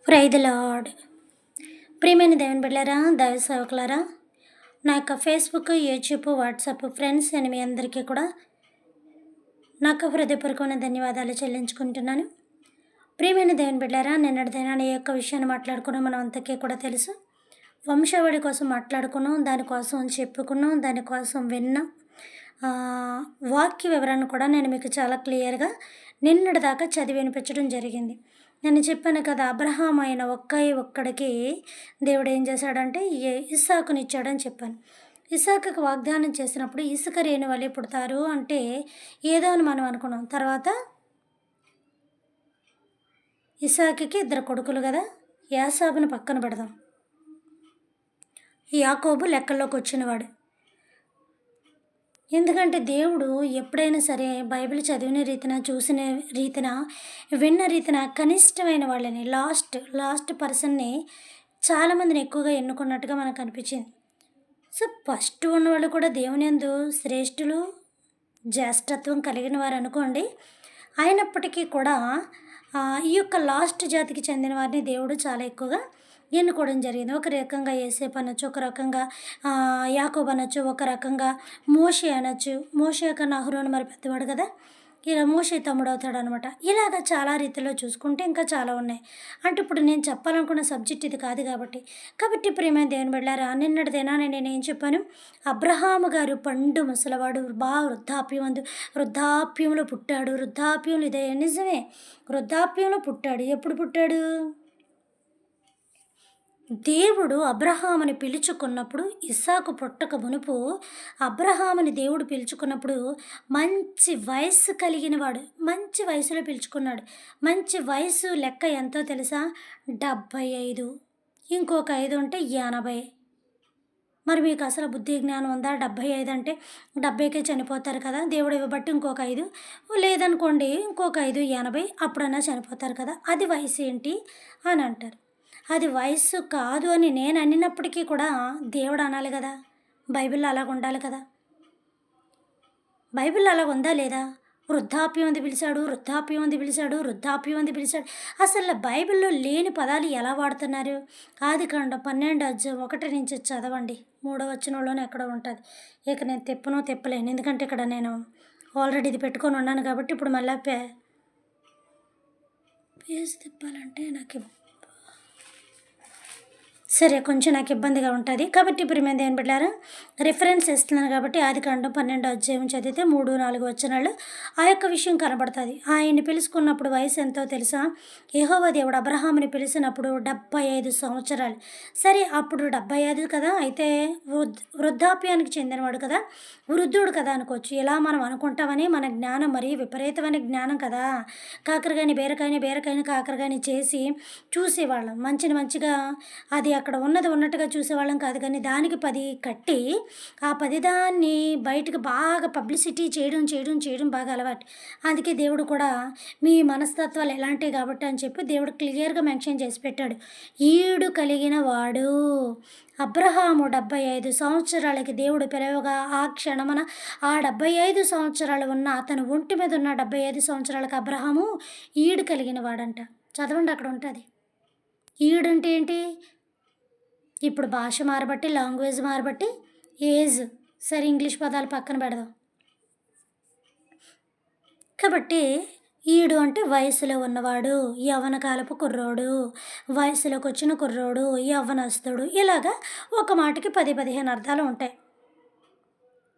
Praise the lord. ప్రియమైన దేవుని బిడ్డలారా, దైవ సేవకులారా, నా యొక్క ఫేస్బుక్, యూట్యూబ్, వాట్సాప్ ఫ్రెండ్స్ అని మీ అందరికీ కూడా నా యొక్క హృదయపూర్వకమైన ధన్యవాదాలు చెల్లించుకుంటున్నాను. ప్రియమైన దేవుని బిడ్డలారా, నిన్నటి దినాన ఏ యొక్క విషయాన్ని మాట్లాడుకున్నాం మనం అంతకీ కూడా తెలుసు. వంశావళి కోసం మాట్లాడుకున్నాం, దానికోసం చెప్పుకున్నాం, దానికోసం విన్నాం. వాక్య వివరణ కూడా నేను మీకు చాలా క్లియర్గా నిన్నటి దాకా చదివి వినిపించడం జరిగింది. నేను చెప్పాను కదా, అబ్రహాం అయిన ఒక్కడికి దేవుడు ఏం చేశాడంటే ఇస్సాకునిచ్చాడని చెప్పాను. ఇస్సాకుకి వాగ్దానం చేసినప్పుడు ఇసుక రేణు వలె పుడతారు అంటే ఏదో అని మనం అనుకున్నాం. తర్వాత ఇస్సాకుకి 2 కొడుకులు కదా, యాసాబుని పక్కన పెడదాం. యాకోబు లెక్కల్లోకి వచ్చినవాడు. ఎందుకంటే దేవుడు ఎప్పుడైనా సరే బైబిల్ చదివిన రీతిన, చూసిన రీతిన, విన్న రీతిన కనిష్టమైన వాళ్ళని లాస్ట్ పర్సన్ని చాలామందిని ఎక్కువగా ఎన్నుకున్నట్టుగా మనకు అనిపించింది. సో ఫస్ట్ ఉన్నవాళ్ళు కూడా దేవుని యందు శ్రేష్ఠులు, జ్యేష్ఠత్వం కలిగిన వారు అనుకోండి. అయినప్పటికీ కూడా ఈ యొక్క లాస్ట్ జాతికి చెందిన వారిని దేవుడు చాలా ఎక్కువగా ఎన్నుకోవడం జరిగింది. ఒక రకంగా యోసేపు అనొచ్చు, ఒక రకంగా యాకోబు అనొచ్చు, ఒక రకంగా మోషే అనొచ్చు. మోషే కన్నా అహరోను మరి పెద్దవాడు కదా, ఇలా మోషే తమ్ముడు అవుతాడు అనమాట. ఇలాగ చాలా రీతిలో చూసుకుంటే ఇంకా చాలా ఉన్నాయి. అంటే ఇప్పుడు నేను చెప్పాలనుకున్న సబ్జెక్ట్ ఇది కాదు కాబట్టి ప్రియమైన దేవుని బిడ్డలారా, నిన్నటిదైనా నేనేం చెప్పాను, అబ్రహాము గారు పండు ముసలివాడు, బాగా వృద్ధాప్యంలో పుట్టాడు. వృద్ధాప్యంలో ఇదే నిజమే, వృద్ధాప్యంలో పుట్టాడు. ఎప్పుడు పుట్టాడు? దేవుడు అబ్రహాముని పిలుచుకున్నప్పుడు, ఇస్సాకు పుట్టక మునుపు అబ్రహాముని దేవుడు పిలుచుకున్నప్పుడు మంచి వయస్సు కలిగిన వాడు, మంచి వయసులో పిలుచుకున్నాడు. మంచి వయసు లెక్క ఎంతో తెలుసా? 75, ఇంకొక 5 ఉంటే 80. మరి మీకు అసలు బుద్ధి జ్ఞానం ఉందా? 75 అంటే 70కే చనిపోతారు కదా, దేవుడు ఇవ్వబట్టి ఇంకొక 5, లేదనుకోండి ఇంకొక 5 80, అప్పుడన్నా చనిపోతారు కదా, అది వయసు ఏంటి అని అంటారు. అది వయస్సు కాదు అని నేను అనినప్పటికీ కూడా దేవుడు అనాలి కదా, బైబిల్లో అలాగ ఉండాలి కదా. బైబిల్లో అలాగ ఉందా లేదా? వృద్ధాప్యం అంది పిలిచాడు, వృద్ధాప్యం అంది పిలిచాడు, వృద్ధాప్యం అంది పిలిచాడు. అసలు బైబిల్లో లేని పదాలు ఎలా వాడుతున్నారు? ఆదికాండం 12:1 నుంచి చదవండి. 3వ వచనంలోనే ఎక్కడో ఉంటుంది. ఇక నేను తిప్పలేను, ఎందుకంటే ఇక్కడ నేను ఆల్రెడీ ఇది పెట్టుకొని ఉన్నాను కాబట్టి ఇప్పుడు మళ్ళీ పేజ్ తిప్పాలంటే సరే కొంచెం నాకు ఇబ్బందిగా ఉంటుంది. కాబట్టి ఇప్పుడు మేము దేని బిడ్డారా రిఫరెన్స్ ఇస్తున్నాను కాబట్టి ఆదికాండం 12వ అధ్యాయం చదివితే 3-4 వచనాలు ఆ యొక్క విషయం కనబడుతుంది. ఆయన్ని పిలుచుకున్నప్పుడు వయసు ఎంతో తెలుసా? యెహోవా దేవుడు అబ్రహాముని పిలిచినప్పుడు 75 సంవత్సరాలు. సరే అప్పుడు 75 కదా, అయితే వృద్ధాప్యానికి చెందినవాడు కదా, వృద్ధుడు కదా అనుకోవచ్చు. ఇలా మనం అనుకుంటామని మన జ్ఞానం మరీ విపరీతమైన జ్ఞానం కదా. కాకరకాయని బీరకాయని కాకరకాయని చేసి చూసేవాళ్ళం. మంచిగా అది అక్కడ ఉన్నట్టుగా చూసేవాళ్ళం కాదు. కానీ దానికి 10 కట్టి ఆ 10 దాన్ని బయటకు బాగా పబ్లిసిటీ చేయడం బాగా అలవాటు. అందుకే దేవుడు కూడా మీ మనస్తత్వాలు ఎలాంటివి కాబట్టి అని చెప్పి దేవుడు క్లియర్గా మెన్షన్ చేసి పెట్టాడు. ఈడు కలిగిన వాడు అబ్రహాము 75 సంవత్సరాలకి దేవుడు పిలవగా ఆ క్షణమున ఆ 75 సంవత్సరాలు ఉన్న అతను ఒంటి మీద ఉన్న 75 సంవత్సరాలకు అబ్రహాము ఈడు కలిగిన వాడంట. చదవండి, అక్కడ ఉంటుంది. ఈడంటే ఏంటి? ఇప్పుడు భాష మారబట్టి, లాంగ్వేజ్ మారబట్టి ఏజ్, సరే ఇంగ్లీష్ పదాలు పక్కన పెడదాం. కాబట్టి ఈడు అంటే వయసులో ఉన్నవాడు, యవ్వన కాలపు కుర్రోడు, వయసులోకి వచ్చిన కుర్రోడు, యవ్వనస్తుడు, ఇలాగా ఒక మాటకి 10-15 అర్థాలు ఉంటాయి.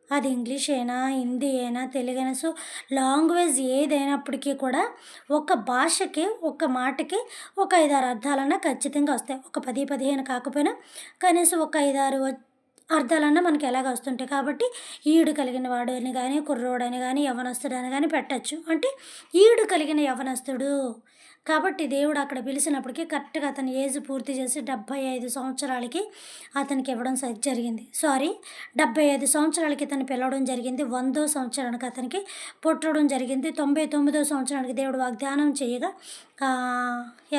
అది ఇంగ్లీష్ అయినా, హిందీ అయినా, తెలుగు అయినా, సో లాంగ్వేజ్ ఏదైనప్పటికీ కూడా ఒక భాషకి, ఒక మాటకి ఒక 5-6 అర్థాలన్నా ఖచ్చితంగా వస్తాయి. ఒక 10-15 కాకపోయినా కనీసం ఒక 5-6 అర్థాలన్నా మనకి ఎలాగ వస్తుంటాయి. కాబట్టి ఈడు కలిగిన వాడు అని కానీ, కుర్రోడు అని కానీ, యవ్వనస్తుడు అని కానీ పెట్టచ్చు. అంటే ఈడు కలిగిన యవ్వనస్తుడు కాబట్టి దేవుడు అక్కడ పిలిచినప్పటికీ కరెక్ట్గా అతని ఏజ్ పూర్తి చేసి 75 సంవత్సరాలకి అతనికి ఇవ్వడం జరిగింది. 75 సంవత్సరాలకి ఇతను పిలవడం జరిగింది. 100వ సంవత్సరానికి అతనికి పుట్టడం జరిగింది. 99వ సంవత్సరానికి దేవుడు వాగ్దానం చేయగా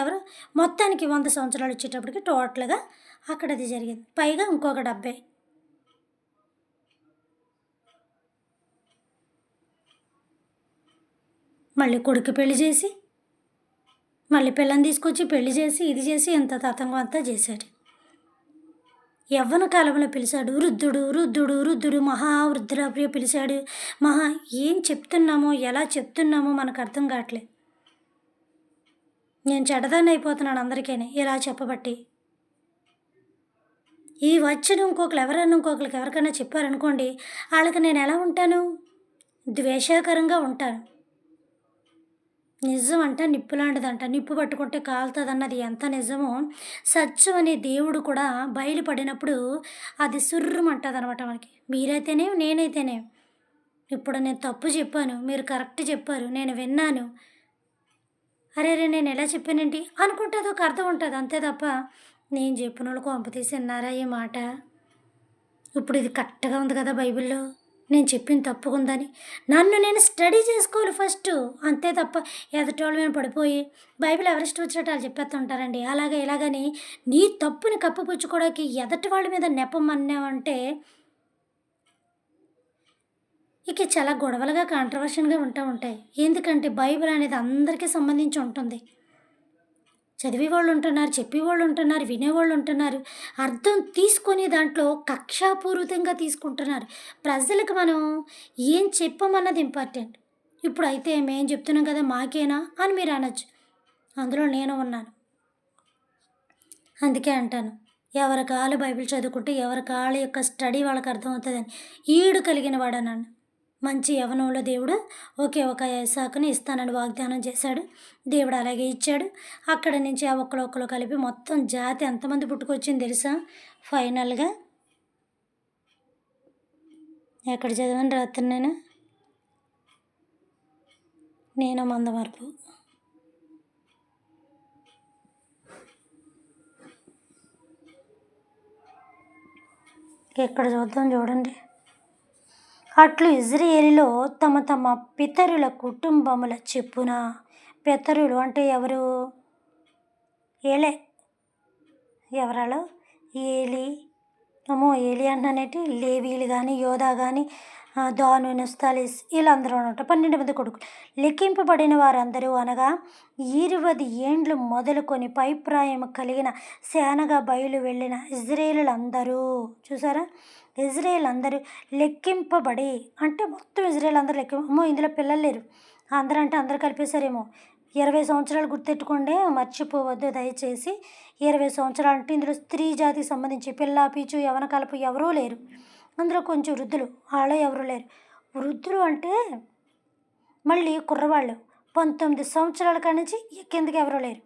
ఎవరు మొత్తానికి 100 సంవత్సరాలు వచ్చేటప్పటికి టోటల్గా అక్కడ అది జరిగింది. పైగా ఇంకొక 70. మళ్ళీ కొడుకు పెళ్లి చేసి మళ్ళీ పిల్లని తీసుకొచ్చి పెళ్లి చేసి ఇది చేసి ఎంత తతంగం అంతా చేశాడు. యవ్వన కాలంలో పిలిచాడు, వృద్ధుడు మహావృద్ధురాప్రియ పిలిచాడు. మహా ఏం చెప్తున్నామో ఎలా చెప్తున్నామో మనకు అర్థం కావట్లేదు. నేను చెడ్డదాన్ని అయిపోతున్నాను అందరికీ ఇలా చెప్పబట్టి. ఈ వచ్చిన ఇంకొకరికి ఎవరికైనా చెప్పారనుకోండి, వాళ్ళకి నేను ఎలా ఉంటాను? ద్వేషకరంగా ఉంటాను. నిజం అంట నిప్పు లాంటిదంట, నిప్పు పట్టుకుంటే కాలుతుందన్నది ఎంత నిజమో, సత్యం అనే దేవుడు కూడా బయలుపడినప్పుడు అది సుర్రుమంటుంది అనమాట మనకి. మీరైతేనే నేనైతేనే, ఇప్పుడు నేను తప్పు చెప్పాను, మీరు కరెక్ట్ చెప్పారు, నేను విన్నాను, అరే నేను ఎలా చెప్పానేంటి అనుకుంటే అదొక అర్థం ఉంటుంది అంతే తప్ప, నేను చెప్పిన వాళ్ళు కొంప తీసి విన్నారా ఈ మాట, ఇప్పుడు ఇది కరెక్ట్గా ఉంది కదా బైబిల్లో, నేను చెప్పింది తప్పుకుందని నన్ను నేను స్టడీ చేసుకోవాలి ఫస్ట్, అంతే తప్ప ఎదటోళ్ళ మీద పడిపోయి బైబిల్ ఎవరిష్టం వచ్చినట్టు వాళ్ళు చెప్పేస్తుంటారండి. అలాగే ఇలాగని నీ తప్పుని కప్పిపుచ్చుకోవడానికి ఎదటి వాళ్ళ మీద నెపం అన్నామంటే ఇక చాలా గొడవలుగా కాంట్రవర్షన్గా ఉంటాయి. ఎందుకంటే బైబిల్ అనేది అందరికీ సంబంధించి ఉంటుంది. చదివేవాళ్ళు ఉంటున్నారు, చెప్పేవాళ్ళు ఉంటున్నారు, వినేవాళ్ళు ఉంటున్నారు, అర్థం తీసుకొని దాంట్లో కక్షాపూరితంగా తీసుకుంటున్నారు. ప్రజలకు మనం ఏం చెప్పమన్నది ఇంపార్టెంట్. ఇప్పుడు అయితే మేము చెప్తున్నాం కదా మాకేనా అని మీరు అనొచ్చు, అందులో నేను ఉన్నాను. అందుకే అంటాను, ఎవరి కాళ్ళు బైబిల్ చదువుకుంటే ఎవరి కాళ్ళ యొక్క స్టడీ వాళ్ళకి అర్థమవుతుందని. ఈడు కలిగిన వాడన్నాను. మంచి యవనంలో దేవుడు ఒకే ఒక ఇస్సాకుని ఇస్తానని వాగ్దానం చేశాడు. దేవుడు అలాగే ఇచ్చాడు. అక్కడ నుంచి ఆ ఒక్కరు కలిపి మొత్తం జాతి ఎంతమంది పుట్టుకొచ్చింది తెలుసా? ఫైనల్గా ఎక్కడ చదివాను రాత్రి నేను మందమరుపు. ఎక్కడ చూద్దాం చూడండి. అట్లు ఇజ్రాయేలులో తమ తమ పితరుల కుటుంబముల చెప్పున, పితరులు అంటే ఎవరు? ఏలే, ఎవరాలో ఏలి, ఏలి అంటున్నానేటి, లేవీలు కానీ యోధా కానీ దాను నఫ్తాలి వీళ్ళందరూ అనమాట 12 మంది కొడుకులు. లెక్కింపబడిన వారందరూ అనగా 20 ఏండ్లు మొదలుకొని పైప్రాయం కలిగిన సేనగా బయలు వెళ్ళిన ఇజ్రాయేలులందరూ. చూసారా, ఇజ్రాయేల్ అందరూ లెక్కింపబడి అంటే మొత్తం ఇజ్రాయేల్ అందరూ ఇందులో పిల్లలు లేరు, అందరూ అంటే అందరూ కలిపేశారేమో. 20 సంవత్సరాలు గుర్తెట్టుకోండి, మర్చిపోవద్దు దయచేసి. 20 సంవత్సరాలు అంటే ఇందులో స్త్రీ జాతికి సంబంధించి పిల్ల పీచు యవన కలుపు ఎవరూ లేరు. అందులో కొంచెం వృద్ధులు, వాళ్ళు ఎవరు లేరు. వృద్ధులు అంటే మళ్ళీ కుర్రవాళ్ళు 19 సంవత్సరాల కాడి నుంచి కిందకి ఎవరూ లేరు.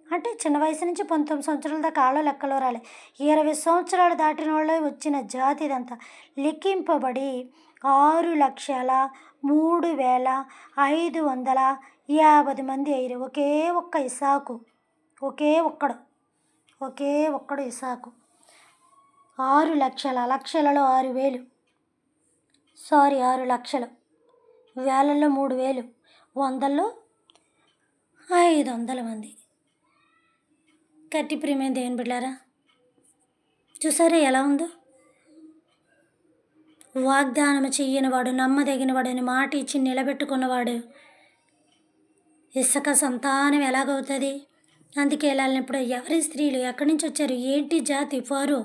అంటే చిన్న వయసు నుంచి 19 సంవత్సరాల దాకా ఆళ్ళ లెక్కలో రాలే. 20 సంవత్సరాలు దాటిన వాళ్ళే వచ్చిన జాతి ఇదంతా. లెక్కింపబడి 6,03,550 మంది అయ్యారు. ఒకే ఒక్క ఇస్సాకు, ఒకే ఒక్కడు ఇస్సాకు. 6 లక్షల, లక్షలలో 6,000, 6 లక్షలు, వేలల్లో 3,000, వందల్లో 500 మంది. కట్టి ప్రియమైన దేవుని బిడ్డలారా, చూసారా ఎలా ఉందో? వాగ్దానం చెయ్యనివాడు, నమ్మదగినవాడు అని మాట ఇచ్చి నిలబెట్టుకున్నవాడు ఇసుక సంతానం ఎలాగవుతుంది? అందుకే వెళ్ళినప్పుడు ఎవరి స్త్రీలు ఎక్కడి నుంచి వచ్చారు, ఏంటి జాతి, ఫారో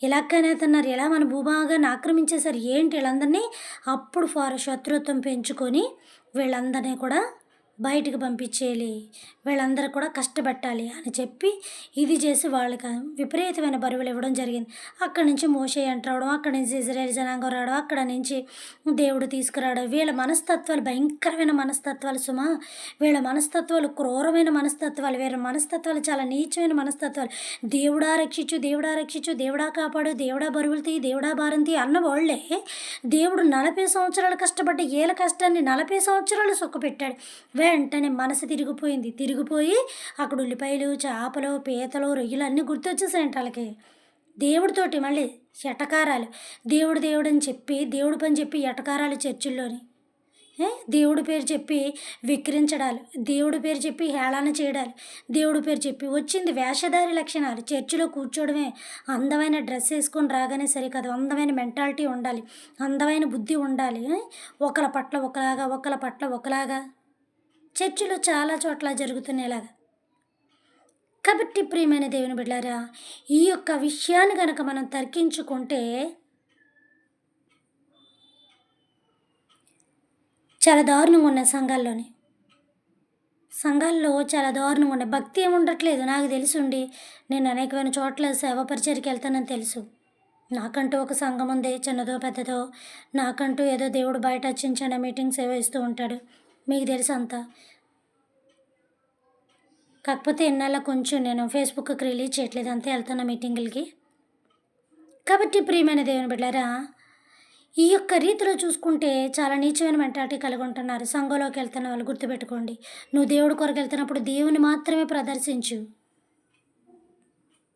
ఇలాగనేతున్నారు, ఎలా మన భూభాగాన్ని ఆక్రమించేశారు ఏంటి వీళ్ళందరినీ. అప్పుడు ఫారో శత్రుత్వం పెంచుకొని వీళ్ళందరినీ కూడా బయటికి పంపించేయాలి, వీళ్ళందరూ కూడా కష్టపెట్టాలి అని చెప్పి ఇది చేసి వాళ్ళకి విపరీతమైన బరువులు ఇవ్వడం జరిగింది. అక్కడి నుంచి మోషే ఎంటర్ అవడం, అక్కడి నుంచి ఇజ్రాయేల్ జనాంగం రావడం, అక్కడ నుంచి దేవుడు తీసుకురావడం. వీళ్ళ మనస్తత్వాలు భయంకరమైన మనస్తత్వాలు సుమా, వీళ్ళ మనస్తత్వాలు క్రూరమైన మనస్తత్వాలు, వీళ్ళ మనస్తత్వాలు చాలా నీచమైన మనస్తత్వాలు. దేవుడా రక్షించు, దేవుడా రక్షించు, దేవుడా కాపాడు, దేవుడా బరువులు తీ, దేవుడా భారం తీ అన్న వాళ్ళే దేవుడు 40 సంవత్సరాలు కష్టపడ్డ వీళ్ళ కష్టాన్ని 40 సంవత్సరాలు సుఖపెట్టాడు. వెంటనే మనసు తిరిగిపోయి అక్కడ ఉల్లిపాయలు, చేపలు, పీతలు, రొయ్యలు అన్నీ గుర్తొచ్చేసాయంట వాళ్ళకి. దేవుడితోటి మళ్ళీ ఎటకారాలు, దేవుడు అని చెప్పి దేవుడి పని చెప్పి ఎటకారాలు చర్చిల్లోని, దేవుడి పేరు చెప్పి విక్రించడాలు, దేవుడి పేరు చెప్పి హేళన చేయడాలు, దేవుడి పేరు చెప్పి వచ్చింది వేషధారి లక్షణాలు. చర్చిలో కూర్చోవడమే, అందమైన డ్రెస్ వేసుకొని రాగానే సరికాదు, అందమైన మెంటాలిటీ ఉండాలి, అందమైన బుద్ధి ఉండాలి. ఒకళ్ళ పట్ల ఒకలాగా చర్చిలో చాలా చోట్ల జరుగుతున్నాయిలాగా. కాబట్టి ప్రియమైన దేవుని బిడ్డారా, ఈ యొక్క విషయాన్ని గనక మనం తర్కించుకుంటే చాలా దారుణంగా ఉన్నాయి సంఘాల్లో చాలా దారుణంగా ఉన్నాయి. భక్తి ఏమి ఉండట్లేదు. నాకు తెలుసుండి నేను అనేకమైన చోట్ల సేవా పరిచర్యకి వెళ్తానని తెలుసు. నాకంటూ ఒక సంఘం ఉంది, చిన్నదో పెద్దదో. నాకంటూ ఏదో దేవుడు బయట చిన్న చిన్న మీటింగ్స్ ఏవో ఇస్తూ ఉంటాడు. మీకు తెలుసు అంతా. కాకపోతే ఇన్నాళ్ళ కొంచెం నేను ఫేస్బుక్కి రిలీజ్ చేయట్లేదు, అంతే వెళ్తున్న మీటింగులకి. కాబట్టి ప్రియమైన దేవుని బిడ్డారా, ఈ యొక్క రీతిలో చూసుకుంటే చాలా నీచమైన మెంటాలిటీ కలిగి ఉంటున్నారు సంఘంలోకి వెళ్తున్న వాళ్ళు. గుర్తుపెట్టుకోండి, నువ్వు దేవుడి కొరకు వెళ్తున్నప్పుడు దేవుని మాత్రమే ప్రదర్శించు.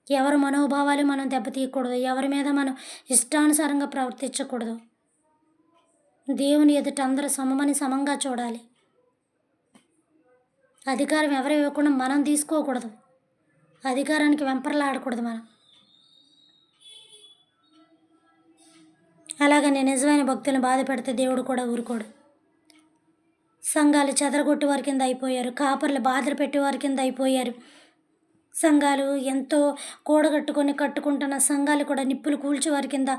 ఎవరి మనోభావాలు మనం దెబ్బతీయకూడదు, ఎవరి మీద మనం ఇష్టానుసారంగా ప్రవర్తించకూడదు. దేవుని ఎదుట అందరూ సమమని సమంగా చూడాలి. అధికారం ఎవరు ఇవ్వకుండా మనం తీసుకోకూడదు, అధికారానికి వెంపర్లాడకూడదు మనం. అలాగని నిజమైన భక్తులను బాధ పెడితే దేవుడు కూడా ఊరుకోడు. సంఘాలు చెదరగొట్టి వారి కింద అయిపోయారు, కాపర్లు బాధలు పెట్టేవారి కింద అయిపోయారు. సంఘాలు ఎంతో కూడగట్టుకొని కట్టుకుంటున్న సంఘాలు కూడా నిప్పులు కూల్చేవారి కింద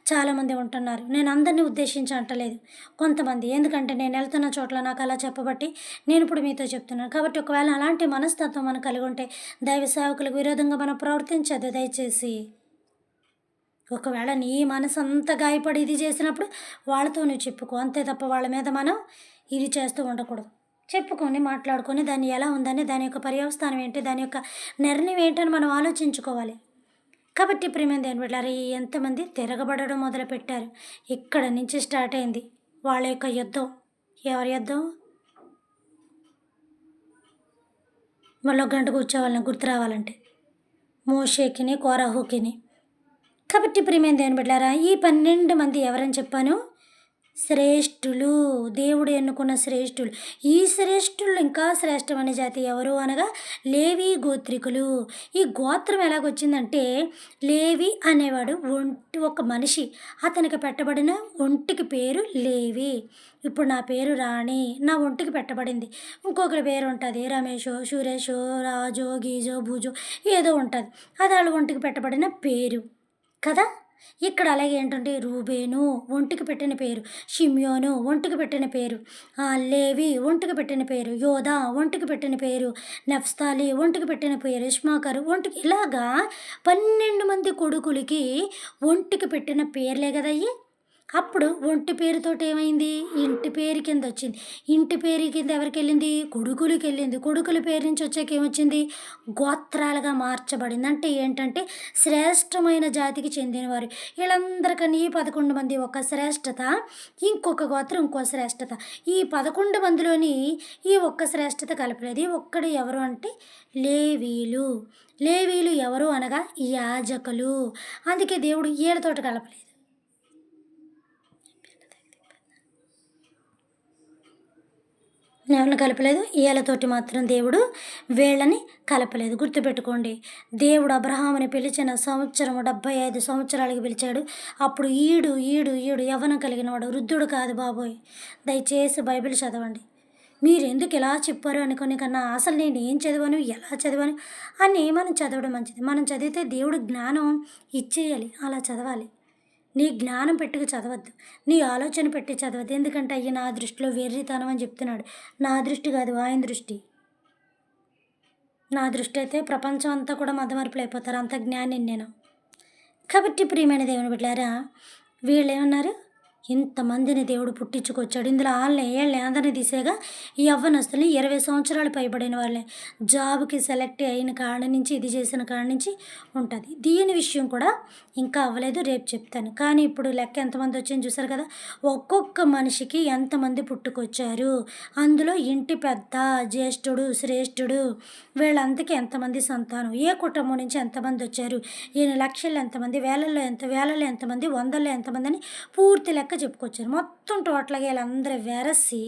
చాలామంది ఉంటున్నారు. నేను అందరినీ ఉద్దేశించి అంటలేదు, కొంతమంది. ఎందుకంటే నేను వెళ్తున్న చోట్ల నాకు అలా చెప్పబట్టి నేను ఇప్పుడు మీతో చెప్తున్నాను. కాబట్టి ఒకవేళ అలాంటి మనస్తత్వం మనం కలిగి ఉంటే దైవ సేవకులకు విరోధంగా మనం ప్రవర్తించదు దయచేసి. ఒకవేళ నీ మనసు అంత గాయపడి ఇది చేసినప్పుడు వాళ్ళతో నువ్వు చెప్పుకో, అంతే తప్ప వాళ్ళ మీద మనం ఇది చేస్తూ ఉండకూడదు. చెప్పుకొని మాట్లాడుకొని దాన్ని ఎలా ఉందని, దాని యొక్క పర్యవస్థానం ఏంటి, దాని యొక్క నిర్ణయం ఏంటని మనం ఆలోచించుకోవాలి. కాబట్టి ప్రియమైన దేవుని బిడ్డలారా, ఎంతమంది తిరగబడడం మొదలుపెట్టారు. ఇక్కడ నుంచి స్టార్ట్ అయింది వాళ్ళ యొక్క యుద్ధం. ఎవరి యుద్ధం? మళ్ళీ ఒక గంట కూర్చోవాలని గుర్తు రావాలంటే మోషేకిని కోరాహుకిని. కాబట్టి ప్రియమైన దేవుని బిడ్డలారా, ఈ 12 మంది ఎవరని చెప్పాను? శ్రేష్ఠులు, దేవుడు ఎన్నుకున్న శ్రేష్ఠులు. ఈ శ్రేష్ఠులు ఇంకా శ్రేష్టమైన జాతి ఎవరు అనగా లేవి గోత్రికులు. ఈ గోత్రం ఎలాగొచ్చిందంటే, లేవి అనేవాడు ఒక మనిషి, అతనికి పెట్టబడిన ఒంటికి పేరు లేవి. ఇప్పుడు నా పేరు రాణి, నా ఒంటికి పెట్టబడింది. ఇంకొకరి పేరు ఉంటుంది, రమేషో, సురేషో, రాజో, గీజో, భూజో ఏదో ఉంటుంది. అది వాళ్ళ ఒంటికి పెట్టబడిన పేరు కదా. ఇక్కడ అలాగే ఏంటంటే రూబేను ఒంటికి పెట్టిన పేరు, షిమ్యోను ఒంటికి పెట్టిన పేరు, లేవి ఒంటికి పెట్టిన పేరు, యోధా ఒంటికి పెట్టిన పేరు, నఫ్తాలి ఒంటికి పెట్టిన పేరు, ఇష్మాకరు ఒంటికి, ఇలాగా 12 మంది కొడుకులకి ఒంటికి పెట్టిన పేర్లే కదయ్యి. అప్పుడు ఒంటి పేరుతోటి ఏమైంది? ఇంటి పేరు కింద వచ్చింది. ఇంటి పేరు కింద ఎవరికి వెళ్ళింది? కొడుకులకి వెళ్ళింది. కొడుకుల పేరు నుంచి వచ్చాక ఏమొచ్చింది? గోత్రాలుగా మార్చబడింది. అంటే ఏంటంటే శ్రేష్టమైన జాతికి చెందినవారు. వీళ్ళందరికన్నా ఈ 11 మంది ఒక శ్రేష్టత, ఇంకొక గోత్రం ఇంకో శ్రేష్టత. ఈ 11 మందిలోని ఈ ఒక్క శ్రేష్టత కలపలేదు. ఒక్కడు ఎవరు అంటే లేవీలు. లేవీలు ఎవరు అనగా యాజకులు. అందుకే దేవుడు వీళ్ళతోటి కలపలేదు. ఎవరిని కలపలేదు? వీళ్ళతోటి మాత్రం దేవుడు వీళ్ళని కలపలేదు. గుర్తుపెట్టుకోండి, దేవుడు అబ్రహాముని పిలిచిన సంవత్సరం 75 సంవత్సరాలకి పిలిచాడు. అప్పుడు ఈడు యవ్వనం కలిగిన వాడు, వృద్ధుడు కాదు బాబోయ్. దయచేసి బైబిల్ చదవండి. మీరు ఎందుకు ఇలా చెప్పారు అనుకునే కన్నా అసలు నేను ఏం చదివాను, ఎలా చదివాను అని మనం చదవడం మంచిది. మనం చదివితే దేవుడు జ్ఞానం ఇచ్చేయాలి, అలా చదవాలి. నీ జ్ఞానం పెట్టుకు చదవద్దు, నీ ఆలోచన పెట్టి చదవద్దు. ఎందుకంటే అయ్యి నా దృష్టిలో వెర్రితనం అని చెప్తున్నాడు. నా దృష్టి కాదు, ఆయన దృష్టి. నా దృష్టి అయితే ప్రపంచం అంతా కూడా మదమరుపులు అయిపోతారు, అంత జ్ఞాని నేను. కాబట్టి ప్రియమైన దేవుని బిడ్డలారా, వీళ్ళు ఏమన్నారు? ఇంతమందిని దేవుడు పుట్టించుకొచ్చాడు. ఇందులో వాళ్ళని అందరినీ తీసేగా ఈ యవ్వనస్తుల్ని 20 సంవత్సరాలు పైబడిన వాళ్ళే. జాబ్కి సెలెక్ట్ అయిన కాడ నుంచి, ఇది చేసిన కాడ నుంచి ఉంటుంది. దీని విషయం కూడా ఇంకా అవ్వలేదు, రేపు చెప్తాను. కానీ ఇప్పుడు లెక్క ఎంతమంది వచ్చింది చూసారు కదా. ఒక్కొక్క మనిషికి ఎంతమంది పుట్టుకొచ్చారు, అందులో ఇంటి పెద్ద, జ్యేష్ఠుడు, శ్రేష్ఠుడు, వీళ్ళంతకీ ఎంతమంది సంతానం, ఏ కుటుంబం నుంచి ఎంతమంది వచ్చారు, ఈయన లక్షలు ఎంతమంది, వేలల్లో ఎంతమంది, వందల్లో ఎంతమంది అని పూర్తి లెక్క చెప్పుకొచ్చారు. మొత్తం టోటల్గా వీళ్ళందరూ వెరసి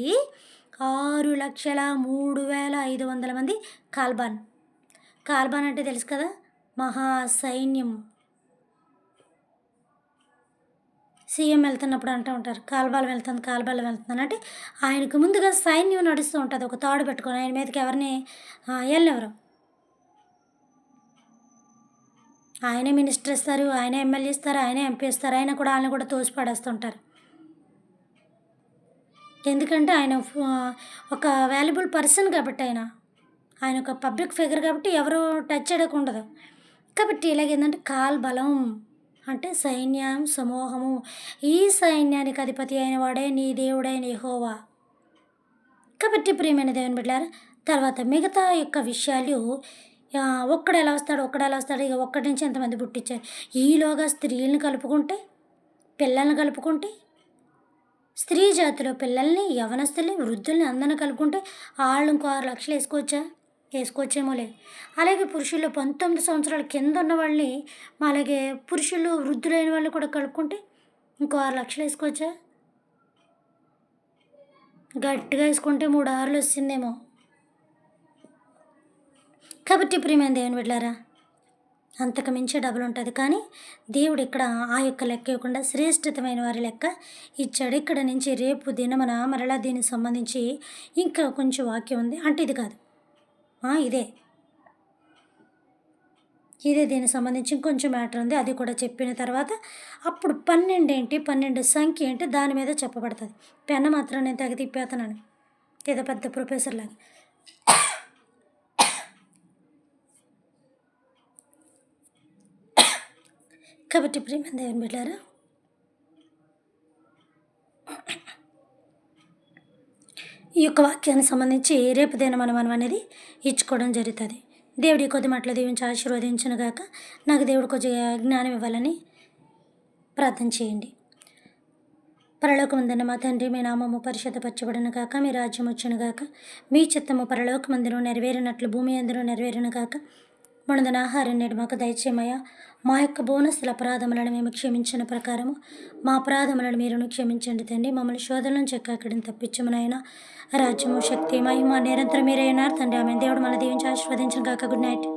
6,03,500 మంది కాల్బాన్ అంటే తెలుసు కదా, మహాసైన్యం. సీఎం వెళ్తున్నప్పుడు అంటూ ఉంటారు, కాల్బాలం వెళ్తుంది అంటే ఆయనకు ముందుగా సైన్యం నడుస్తూ ఉంటుంది, ఒక తాడు పెట్టుకొని. ఆయన మీదకి ఎవరిని వెళ్ళెవరు ఆయనే మినిస్టర్ ఇస్తారు, ఆయనే ఎమ్మెల్యే ఇస్తారు, ఆయనే ఎంపీ ఇస్తారు. ఆయన కూడా వాళ్ళని కూడా తోసి పడేస్తుంటారు. ఎందుకంటే ఆయన ఒక వాల్యుబుల్ పర్సన్ కాబట్టి ఆయన ఒక పబ్లిక్ ఫిగర్ కాబట్టి ఎవరు టచ్ చేయడానికి ఉండదు. కాబట్టి ఇలాగేందంటే కాల్బలం అంటే సైన్యం సమూహము. ఈ సైన్యానికి అధిపతి అయిన వాడే నీ దేవుడైన యెహోవా. కాబట్టి ప్రియమైన దేవుని బిడ్డలారా, తర్వాత మిగతా యొక్క విషయాలు ఒక్కడు ఎలా వస్తాడు ఇక ఒక్కడి నుంచి ఎంతమంది పుట్టించారు. ఈలోగా స్త్రీలను కలుపుకుంటే, పిల్లల్ని కలుపుకుంటే, స్త్రీ జాతిలో పిల్లల్ని, యవ్వనస్తుల్ని, వృద్ధుల్ని అందరిని కలుపుకుంటే ఆళ్ళు ఇంకో 6 లక్షలు వేసుకోవచ్చా? వేసుకోవచ్చేమోలే. అలాగే పురుషుల్లో 19 సంవత్సరాల కింద ఉన్న వాళ్ళని, అలాగే పురుషులు వృద్ధులైన వాళ్ళు కూడా కలుపుకుంటే ఇంకో 6 లక్షలు వేసుకోవచ్చా? గట్టిగా వేసుకుంటే 3 6లు వస్తుందేమో. కాబట్టి ప్రియమైన దేవుని బిడ్డలారా, అంతకు మించి డబుల్ ఉంటుంది. కానీ దేవుడు ఇక్కడ ఆ యొక్క లెక్క ఇవ్వకుండా శ్రేష్ఠతమైన వారి లెక్క ఇచ్చాడు. ఇక్కడ నుంచి రేపు దినమున మరలా దీనికి సంబంధించి ఇంకా కొంచెం వాక్యం ఉంది. అంటే ఇది కాదు, ఇదే దీనికి సంబంధించి ఇంకొంచెం మ్యాటర్ ఉంది. అది కూడా చెప్పిన తర్వాత అప్పుడు 12 ఏంటి, 12 సంఖ్య ఏంటి దాని మీద చెప్పబడుతుంది. పెన్న మాత్రం నేను తెగ తిప్పేస్తున్నాను ఏదో పెద్ద ప్రొఫెసర్ లాగా. కాబట్టి ప్రియమైన దేవుని బిడ్డలారా, ఈ యొక్క వాక్యానికి సంబంధించి రేపు దినం మనం అనేది ఇచ్చుకోవడం జరుగుతుంది. దేవుడి కొద్ది మాటలు దీవించి ఆశీర్వదించును గాక. నాకు దేవుడు కొద్దిగా జ్ఞానం ఇవ్వాలని ప్రార్థన చేయండి. పరలోకమందున్న మా తండ్రి, మీ నామము పరిశుద్ధపరచబడును గాక. మీ రాజ్యం వచ్చును గాక. మీ చిత్తము పరలోకమందును నెరవేరినట్లు భూమి యందును నెరవేరును గాక. మనదన ఆహారం నేడు మాకు దయచేయమయ్యా. మా యొక్క బోనస్ల అపరాధములను మేము క్షమించిన ప్రకారము మా అపరాధములను మీరును క్షమించండి తండ్రి. మమ్మల్ని శోధన నుంచి ఎక్కడిని తప్పించమనైనా. రాజ్యము, శక్తి, మహిమ నిరంతరం మీరే ఉన్నారు తండ్రి. ఆమె దేవుడు మన దీవించి ఆశీర్వదించిన గాక. Good night.